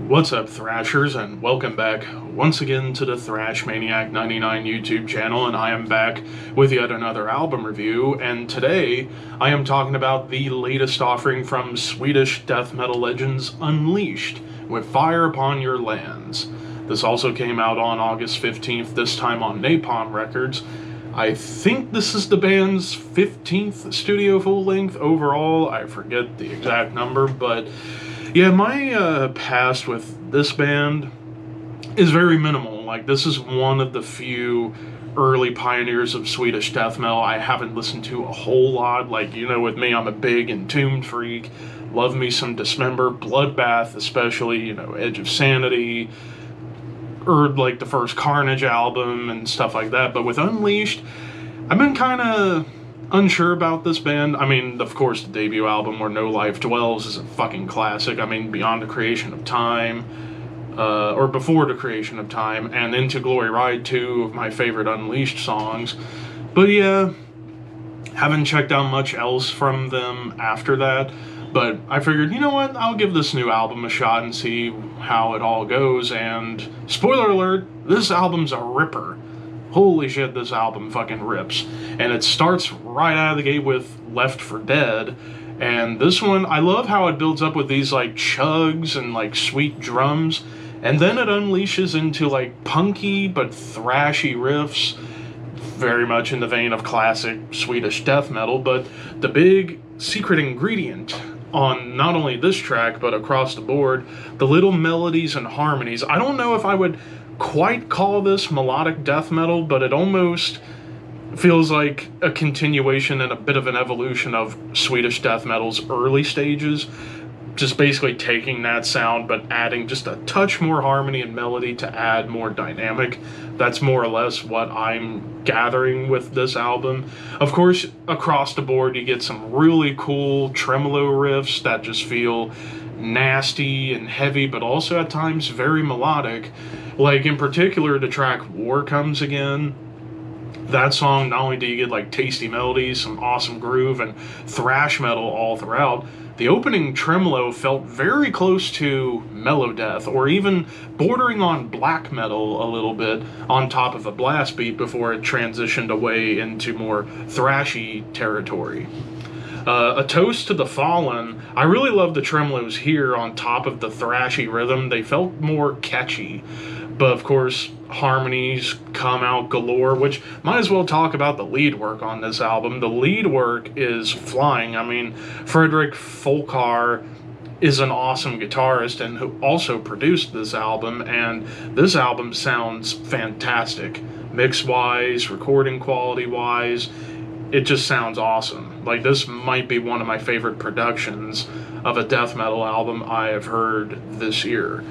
What's up, Thrashers, and welcome back once again to the Thrash Maniac 99 YouTube channel, and I am back with yet another album review, and today I am talking about the latest offering from Swedish death metal legends Unleashed with Fire Upon Your Lands. This also came out on August 15th, this time on Napalm Records. I think this is the band's 15th studio full-length overall. I forget the exact number, but yeah, my past with this band is very minimal. Like, this is one of the few early pioneers of Swedish death metal I haven't listened to a whole lot. Like, you know, with me, I'm a big Entombed freak. Love me some Dismember, Bloodbath especially, you know, Edge of Sanity, or like the first Carnage album and stuff like that. But with Unleashed, I've been kind of unsure about this band. I mean, of course, the debut album Where No Life Dwells is a fucking classic. I mean, Beyond the Creation of Time, or Before the Creation of Time, and Into Glory Ride, two of my favorite Unleashed songs. But yeah, haven't checked out much else from them after that. But I figured, you know what, I'll give this new album a shot and see how it all goes. And spoiler alert, this album's a ripper. Holy shit, this album fucking rips. And it starts right out of the gate with Left for Dead. And this one, I love how it builds up with these like chugs and like sweet drums. And then it unleashes into like punky but thrashy riffs. Very much in the vein of classic Swedish death metal. But the big secret ingredient on not only this track but across the board, the little melodies and harmonies. I don't know if I would quite call this melodic death metal, but it almost feels like a continuation and a bit of an evolution of Swedish death metal's early stages. Just basically taking that sound but adding just a touch more harmony and melody to add more dynamic. That's more or less what I'm gathering with this album. Of course, across the board you get some really cool tremolo riffs that just feel nasty and heavy, but also at times very melodic. Like, in particular, the track War Comes Again. That song, not only do you get like tasty melodies, some awesome groove, and thrash metal all throughout, the opening tremolo felt very close to Melodeath, or even bordering on black metal a little bit, on top of a blast beat before it transitioned away into more thrashy territory. A Toast to the Fallen, I really love the tremolos here on top of the thrashy rhythm. They felt more catchy. But of course, harmonies come out galore, which might as well talk about the lead work on this album. The lead work is flying. I mean, Fredrik Folkar is an awesome guitarist and who also produced this album, and this album sounds fantastic. Mix-wise, recording quality-wise, it just sounds awesome. Like, this might be one of my favorite productions of a death metal album I have heard this year.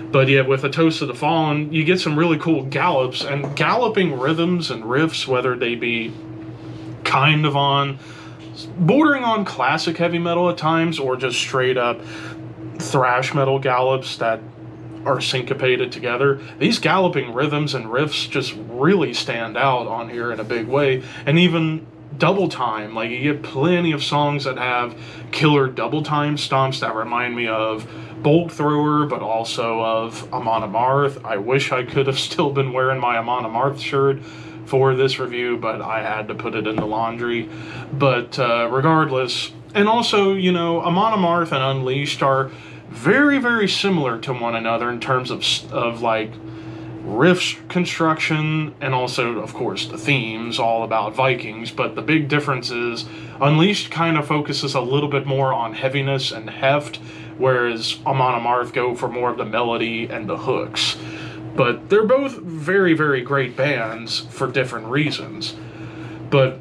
But yeah, with A Toast to the Fallen, you get some really cool gallops, and galloping rhythms and riffs, whether they be kind of on, bordering on classic heavy metal at times, or just straight up thrash metal gallops that are syncopated together. These galloping rhythms and riffs just really stand out on here in a big way. And even double time, like, you get plenty of songs that have killer double time stomps that remind me of Bolt Thrower, but also of Amon Amarth. I wish I could have still been wearing my Amon Amarth shirt for this review, but I had to put it in the laundry. But regardless, and also, you know, Amon Amarth and Unleashed are very, very similar to one another in terms of like riff construction, and also, of course, the themes, all about Vikings. But the big difference is Unleashed kind of focuses a little bit more on heaviness and heft, whereas Amon Amarth go for more of the melody and the hooks. But they're both very, very great bands for different reasons. But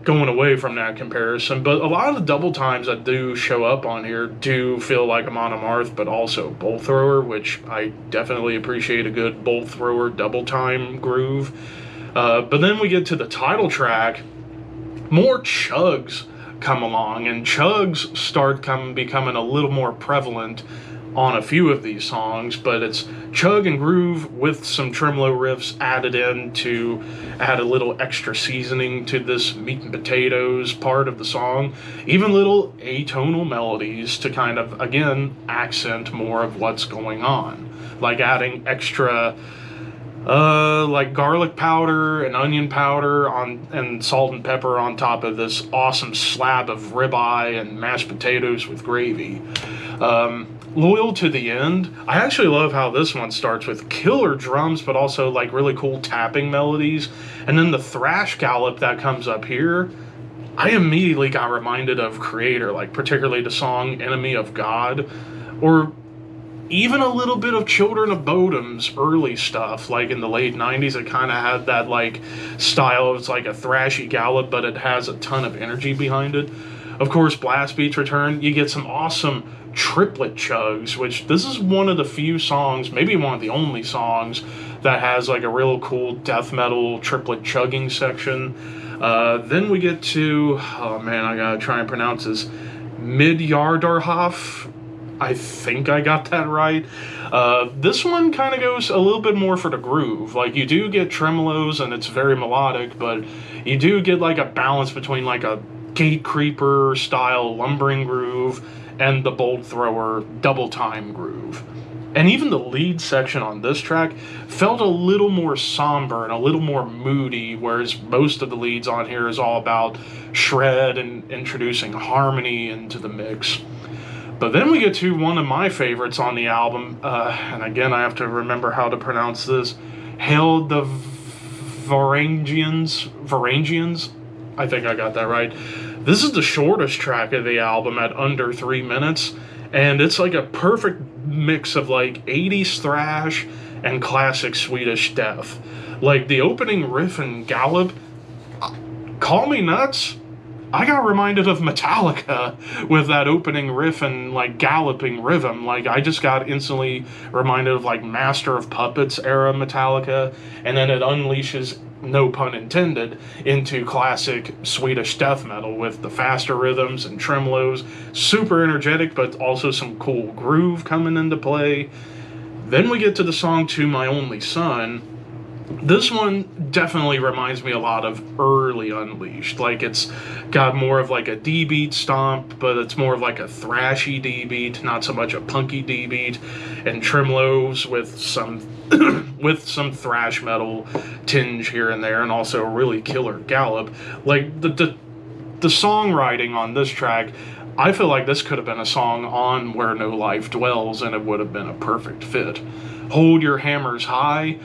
going away from that comparison, but a lot of the double times that do show up on here do feel like Amon Amarth, but also Bolt Thrower, which I definitely appreciate a good Bolt Thrower double time groove. But then we get to the title track, more chugs come along, and chugs start becoming a little more prevalent on a few of these songs, but it's chug and groove with some tremolo riffs added in to add a little extra seasoning to this meat and potatoes part of the song. Even little atonal melodies to kind of, again, accent more of what's going on. Like adding extra like garlic powder and onion powder and salt and pepper on top of this awesome slab of ribeye and mashed potatoes with gravy. Loyal to the end. I actually love how this one starts with killer drums, but also like really cool tapping melodies. And then the thrash gallop that comes up here, I immediately got reminded of Creator, like particularly the song Enemy of God, or even a little bit of Children of Bodom's early stuff, like in the late 90s. It kind of had that like style. It's like a thrashy gallop, but it has a ton of energy behind it. Of course, blast beats return. You get some awesome triplet chugs, which this is one of the few songs, maybe one of the only songs, that has like a real cool death metal triplet chugging section. Then we get to, oh man, I gotta try and pronounce this, Midjardarhof. I think I got that right. This one kind of goes a little bit more for the groove. Like, you do get tremolos and it's very melodic, but you do get like a balance between like a gate creeper style lumbering groove and the bolt thrower double time groove. And even the lead section on this track felt a little more somber and a little more moody, whereas most of the leads on here is all about shred and introducing harmony into the mix. But then we get to one of my favorites on the album, and again I have to remember how to pronounce this, Hail the Varangians? I think I got that right. This is the shortest track of the album at under 3 minutes, and it's like a perfect mix of like 80s thrash and classic Swedish death. Like the opening riff and gallop, call me nuts, I got reminded of Metallica with that opening riff and like galloping rhythm. Like I just got instantly reminded of like Master of Puppets era Metallica, and then it unleashes, no pun intended, into classic Swedish death metal with the faster rhythms and tremolos, super energetic, but also some cool groove coming into play. Then we get to the song To My Only Son. This one definitely reminds me a lot of early Unleashed. Like, it's got more of like a D-beat stomp, but it's more of like a thrashy D-beat, not so much a punky D-beat, and tremolos with some with some thrash metal tinge here and there, and also a really killer gallop. Like the songwriting on this track, I feel like this could have been a song on Where No Life Dwells, and it would have been a perfect fit. Hold Your Hammers High,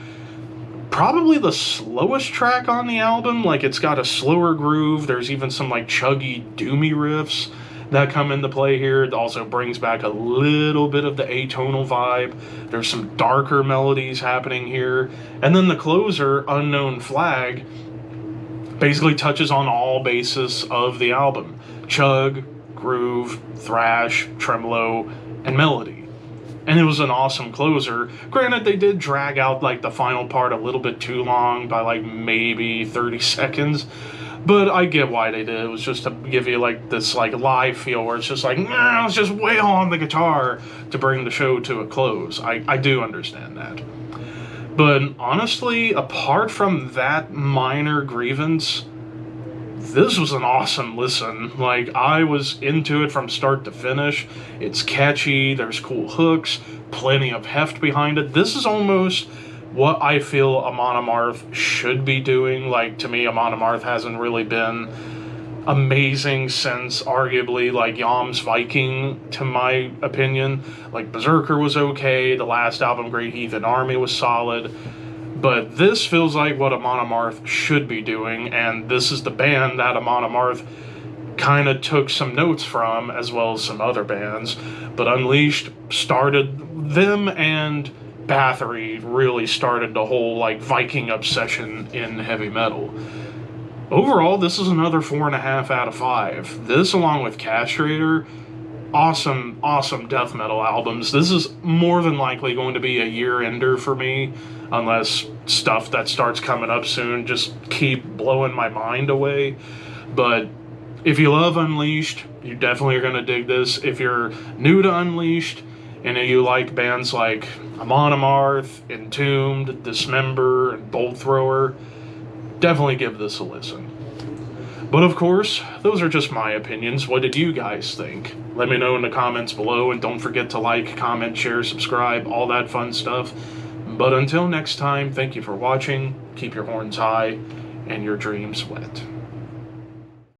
probably the slowest track on the album. Like, it's got a slower groove. There's even some like chuggy doomy riffs that come into play here. It also brings back a little bit of the atonal vibe. There's some darker melodies happening here, and then the closer, Unknown Flag, basically touches on all bases of the album: chug, groove, thrash, tremolo, and melody. And it was an awesome closer. Granted, they did drag out like the final part a little bit too long by like maybe 30 seconds. But I get why they did. It was just to give you like this like live feel where it's just like, nah, let's just wail on the guitar to bring the show to a close. I do understand that. But honestly, apart from that minor grievance, this was an awesome listen. Like, I was into it from start to finish. It's catchy, there's cool hooks, plenty of heft behind it. This is almost what I feel Amon Amarth should be doing. Like, to me, Amon Amarth hasn't really been amazing since arguably like Yam's Viking, to my opinion. Like, Berserker was okay, the last album, Great Heathen Army, was solid. But this feels like what Amon Amarth should be doing, and this is the band that Amon Amarth kind of took some notes from, as well as some other bands. But Unleashed started them, and Bathory really started the whole like Viking obsession in heavy metal. Overall, this is another 4.5 out of 5. This, along with Castrator, awesome death metal albums. This is more than likely going to be a year-ender for me, unless stuff that starts coming up soon just keep blowing my mind away. But If you love Unleashed, you definitely are going to dig this. If you're new to Unleashed and you like bands like Amon Amarth, Entombed, Dismember, and Bolt Thrower, definitely give this a listen. But of course, those are just my opinions. What did you guys think? Let me know in the comments below, and don't forget to like, comment, share, subscribe, all that fun stuff. But until next time, thank you for watching, keep your horns high, and your dreams wet.